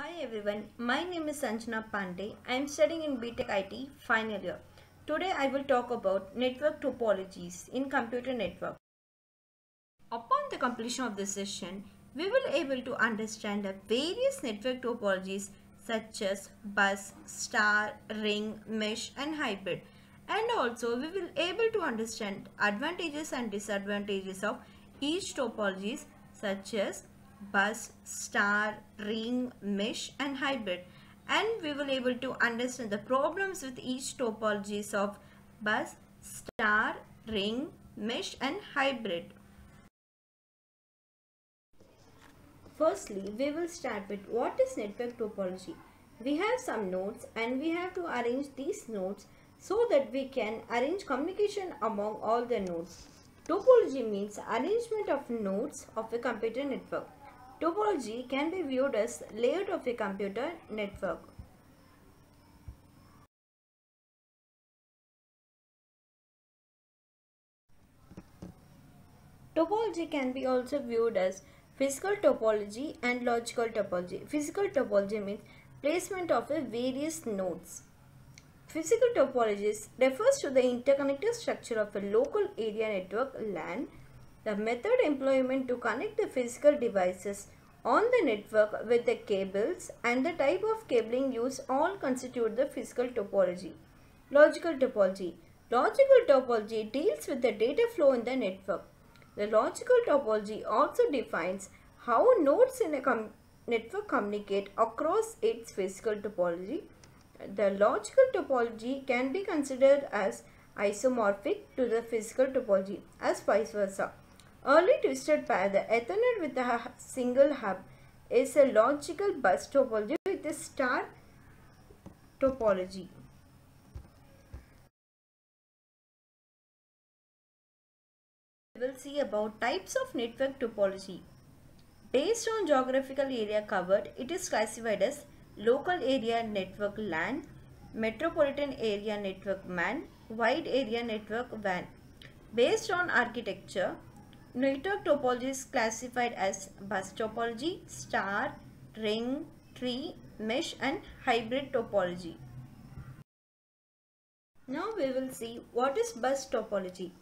Hi everyone, my name is Sanjana Pandey. I am studying in BTech IT final year. Today I will talk about network topologies in computer network. Upon the completion of this session, we will able to understand the various network topologies such as bus, star, ring, mesh and hybrid. And also we will able to understand advantages and disadvantages of each topologies such as bus, star, ring, mesh and hybrid. And we will able to understand the problems with each topologies of bus, star, ring, mesh and hybrid. Firstly, we will start with what is network topology. We have some nodes and we have to arrange these nodes so that we can arrange communication among all the nodes. Topology means arrangement of nodes of a computer network. Topology can be viewed as layout of a computer network. Topology can be also viewed as physical topology and logical topology. Physical topology means placement of the various nodes. Physical topology refers to the interconnected structure of a local area network LAN. The method employment to connect the physical devices on the network with the cables and the type of cabling used all constitute the physical topology. Logical topology. Logical topology deals with the data flow in the network. The logical topology also defines how nodes in a network communicate across its physical topology. The logical topology can be considered as isomorphic to the physical topology as vice versa. Early twisted pair, the Ethernet with a single hub is a logical bus topology with a star topology. We will see about types of network topology. Based on geographical area covered, it is classified as local area network LAN, metropolitan area network MAN, wide area network WAN. Based on architecture, network topology is classified as bus topology, star, ring, tree, mesh and hybrid topology. Now we will see what is bus topology.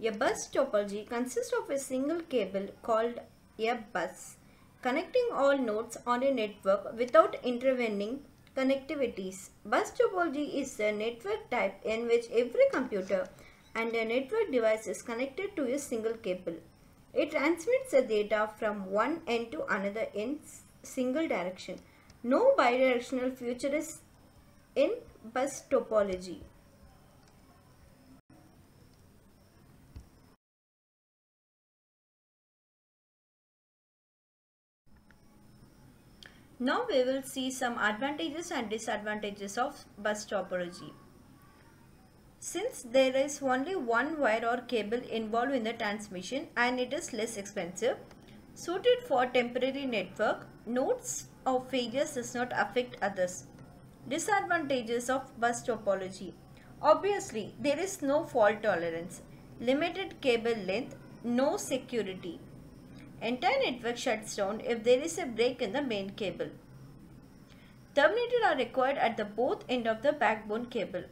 A bus topology consists of a single cable called a bus, connecting all nodes on a network without intervening connectivities. Bus topology is a network type in which every computer and a network device is connected to a single cable. It transmits the data from one end to another in single direction. No bidirectional feature is in bus topology. Now we will see some advantages and disadvantages of bus topology. Since there is only one wire or cable involved in the transmission and it is less expensive, suited for temporary network, nodes of failures does not affect others. Disadvantages of bus topology. Obviously, there is no fault tolerance, limited cable length, no security. Entire network shuts down if there is a break in the main cable. Terminators are required at the both end of the backbone cable.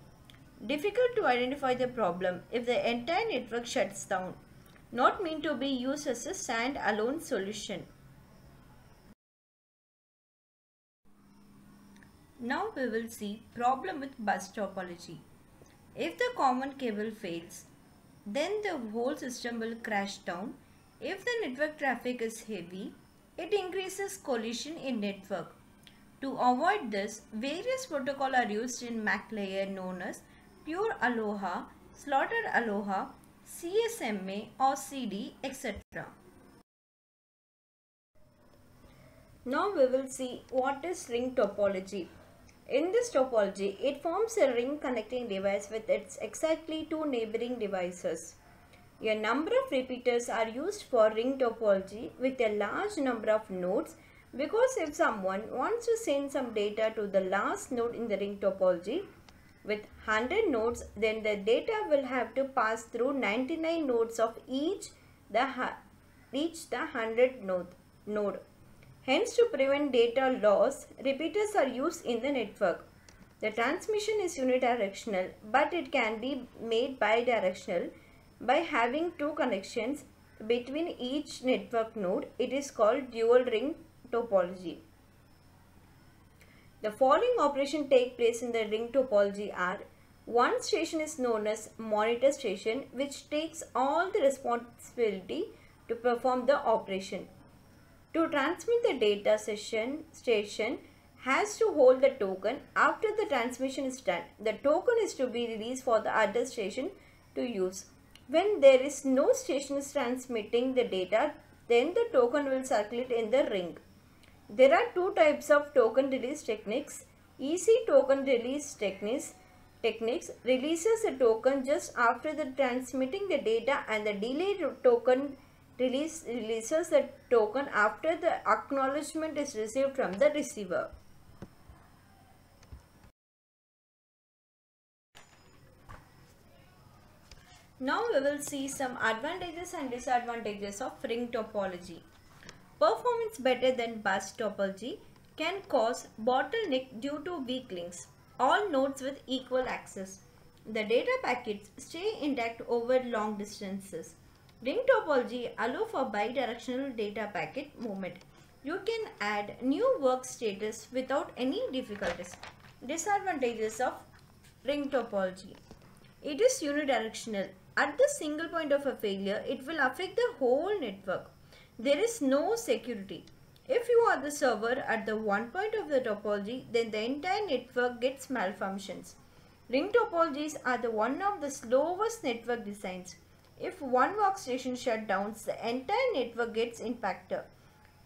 Difficult to identify the problem if the entire network shuts down. Not meant to be used as a stand-alone solution. Now we will see problem with bus topology. If the common cable fails, then the whole system will crash down. If the network traffic is heavy, it increases collision in network. To avoid this, various protocols are used in MAC layer known as Pure Aloha, Slotted Aloha, CSMA or CD, etc. Now we will see what is ring topology. In this topology, it forms a ring connecting device with its exactly two neighboring devices. A number of repeaters are used for ring topology with a large number of nodes because if someone wants to send some data to the last node in the ring topology with 100 nodes, then the data will have to pass through 99 nodes of each the 100th node. Hence, to prevent data loss, repeaters are used in the network. The transmission is unidirectional, but it can be made bidirectional by having two connections between each network node. It is called dual ring topology. The following operations take place in the ring topology are: one station is known as monitor station, which takes all the responsibility to perform the operation. To transmit the data, station has to hold the token. After the transmission is done, the token is to be released for the other station to use. When there is no station transmitting the data, then the token will circulate in the ring. There are two types of token release techniques. Easy token release techniques releases a token just after the transmitting the data, and the delayed token releases the token after the acknowledgement is received from the receiver. Now we will see some advantages and disadvantages of ring topology. Performance better than bus topology can cause bottleneck due to weak links. All nodes with equal access. The data packets stay intact over long distances. Ring topology allows for bidirectional data packet movement. You can add new work status without any difficulties. Disadvantages of ring topology. It is unidirectional. At the single point of a failure, it will affect the whole network. There is no security. If you are the server at the one point of the topology, then the entire network gets malfunctions. Ring topologies are the one of the slowest network designs. If one workstation shuts down, the entire network gets impacted.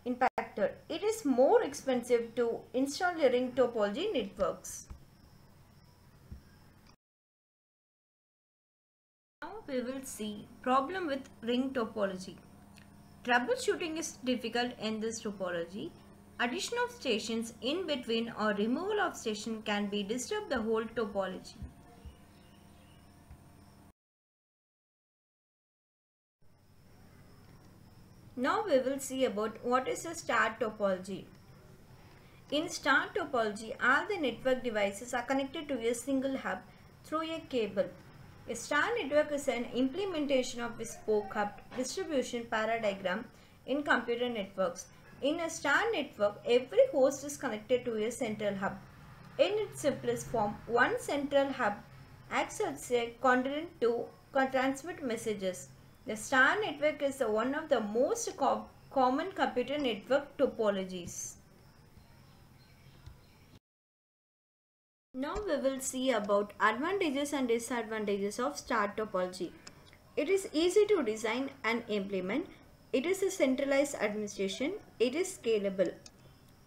It is more expensive to install a ring topology networks. Now we will see problem with ring topology. Troubleshooting is difficult in this topology. Addition of stations in between or removal of station can be disturb the whole topology. Now we will see about what is a star topology. In star topology, all the network devices are connected to a single hub through a cable. A star network is an implementation of a spoke hub distribution paradigm in computer networks. In a star network, every host is connected to a central hub. In its simplest form, one central hub acts as a conduit to transmit messages. The star network is one of the most common computer network topologies. Now we will see about advantages and disadvantages of star topology. It is easy to design and implement. It is a centralized administration. It is scalable.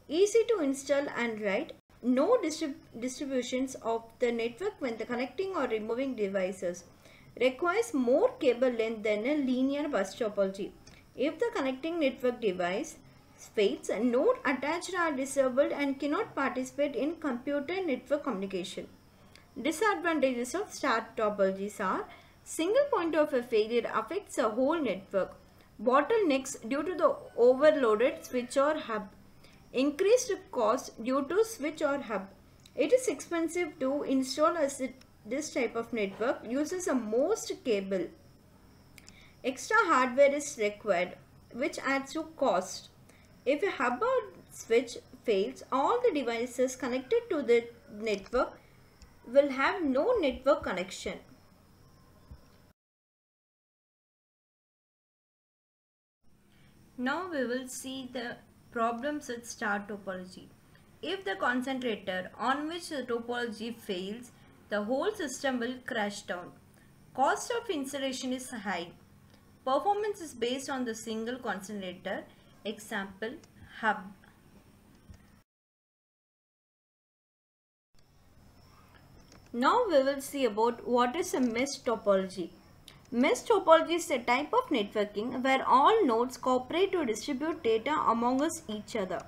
Easy to install and write. No distributions of the network when the connecting or removing devices. Requires more cable length than a linear bus topology. If the connecting network device fails, a node attached are disabled and cannot participate in computer network communication. Disadvantages of star topologies are: single point of a failure affects a whole network. Bottlenecks due to the overloaded switch or hub. Increased cost due to switch or hub. It is expensive to install as this type of network uses a most cable. Extra hardware is required, which adds to cost. If a hub or switch fails, all the devices connected to the network will have no network connection. Now we will see the problems with star topology. If the concentrator on which the topology fails, the whole system will crash down. Cost of installation is high. Performance is based on the single concentrator. Example, hub. Now we will see about what is a mesh topology. Mesh topology is a type of networking where all nodes cooperate to distribute data among each other.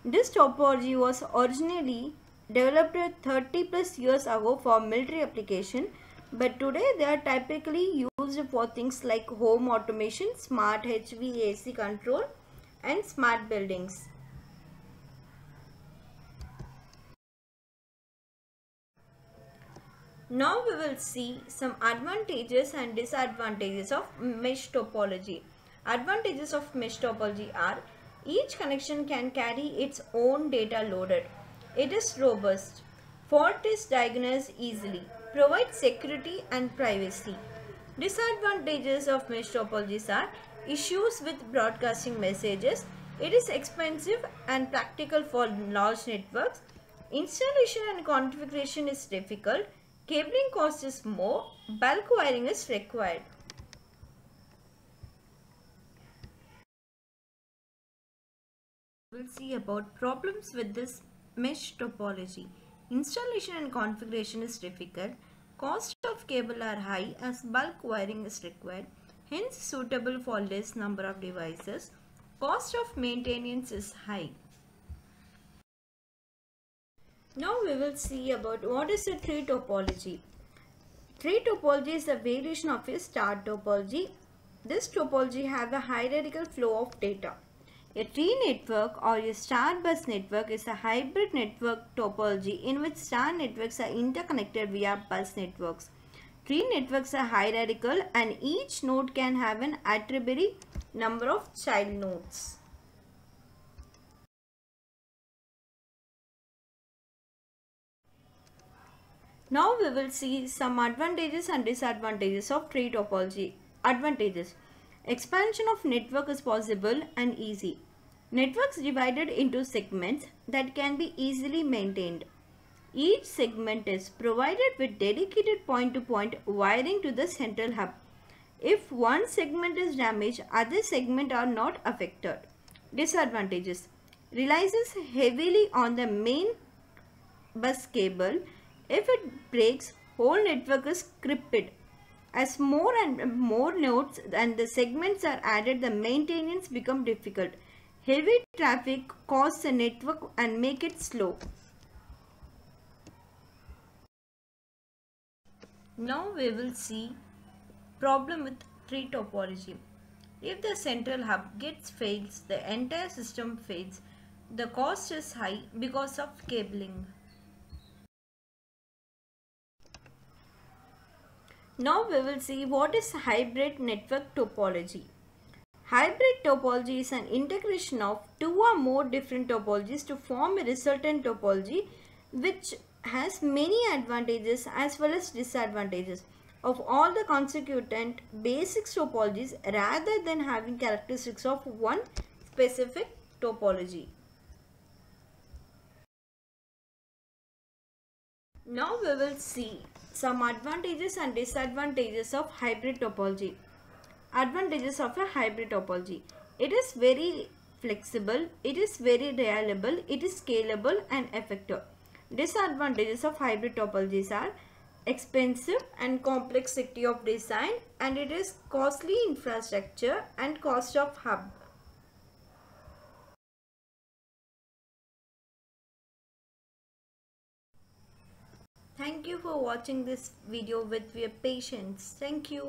This topology was originally developed 30 plus years ago for military application, but today they are typically used for things like home automation, smart HVAC control, and smart buildings. Now we will see some advantages and disadvantages of mesh topology. Advantages of mesh topology are: each connection can carry its own data loaded. It is robust. Fault is diagnosed easily. Provides security and privacy. Disadvantages of mesh topologies are: issues with broadcasting messages. It is expensive and practical for large networks. Installation and configuration is difficult. Cabling cost is more. Bulk wiring is required. We'll see about problems with this mesh topology. Installation and configuration is difficult. Cost of cable are high as bulk wiring is required, hence suitable for less number of devices. Cost of maintenance is high. Now we will see about what is a tree topology. Tree topology is a variation of a star topology. This topology has a hierarchical flow of data. A tree network or a star bus network is a hybrid network topology in which star networks are interconnected via bus networks. Tree networks are hierarchical and each node can have an arbitrary number of child nodes. Now we will see some advantages and disadvantages of tree topology. Advantages: expansion of network is possible and easy. Networks divided into segments that can be easily maintained. Each segment is provided with dedicated point-to-point wiring to the central hub. If one segment is damaged, other segments are not affected. Disadvantages: relies heavily on the main bus cable. If it breaks, whole network is crippled. As more and more nodes and the segments are added, the maintenance becomes difficult. Heavy traffic causes the network and make it slow. Now we will see problem with tree topology. If the central hub fails, the entire system fails. The cost is high because of cabling. Now we will see what is hybrid network topology. Hybrid topology is an integration of two or more different topologies to form a resultant topology which has many advantages as well as disadvantages of all the consecutive basic topologies rather than having characteristics of one specific topology. Now we will see some advantages and disadvantages of hybrid topology. Advantages of a hybrid topology: it is very flexible, it is very reliable, it is scalable and effective. Disadvantages of hybrid topologies are expensive and complexity of design, and it is costly infrastructure and cost of hub. Thank you for watching this video with your patience. Thank you.